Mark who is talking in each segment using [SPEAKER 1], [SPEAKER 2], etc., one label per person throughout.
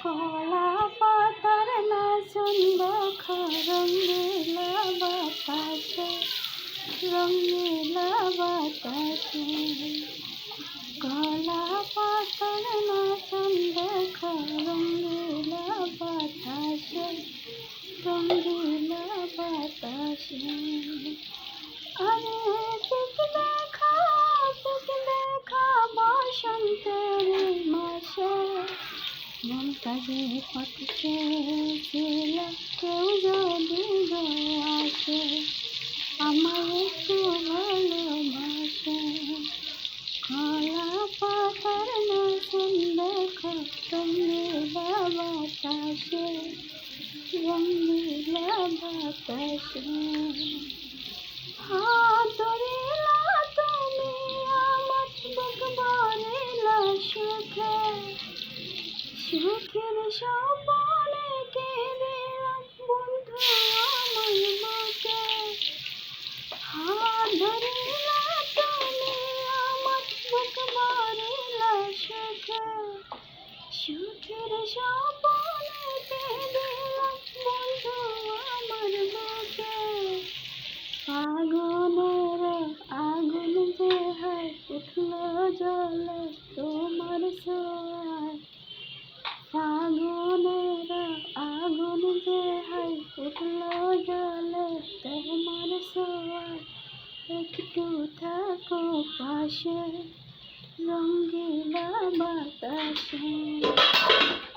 [SPEAKER 1] কলা পাতার নাচন দেখা রঙিলা বাতাসে, রঙিলা বাতাসে। কলা পাতার নাচন দেখা রঙিলা বাতাসে, রঙিলা বাতাসে। আরে পিক দেখা বসন্তের মাসে, মনটা যে কত চেয়েছিল কেউ যদি আসে, আমায় একটু ভালোবাসে। কলা পাতার নাচন দেখা রঙিলা বাতাসে, রঙিলা বাতাসে। হাত ধরিলা তুমি আমার, বুক ভরিলা সুখে, সুখের স্বপনে দিলাম বন্ধু আমার বুকে। হাত ধরিলা তুমি আমার, বুক ভরিলা সুখে, সুখের স্বপনে দিলাম বন্ধু আমার বুকে। আগুনের আগুন যে হয় উঠলো জ্বলে তোমার ছোঁয়ায়, ফাগুনের আগুন যে হয় উঠলো জ্বলে তোমার ছোঁয়ায়। একটু থাকো পাশে, রঙিলা বাতাসে।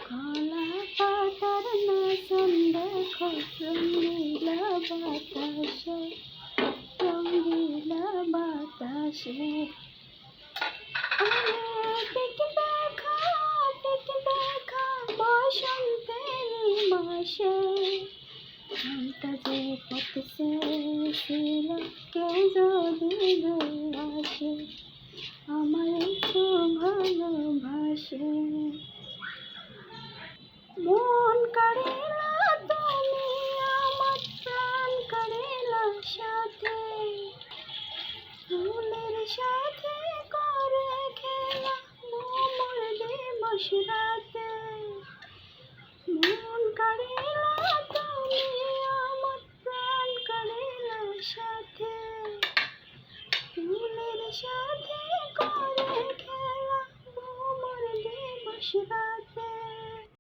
[SPEAKER 1] কলা পাতার নাচন দেখো রঙিলা বাতাসে, রঙিলা বাতাসে। পিক দেখা বসন্তের মাসে, মনটা যে কত চেয়েছিল কেউ যদি আসে।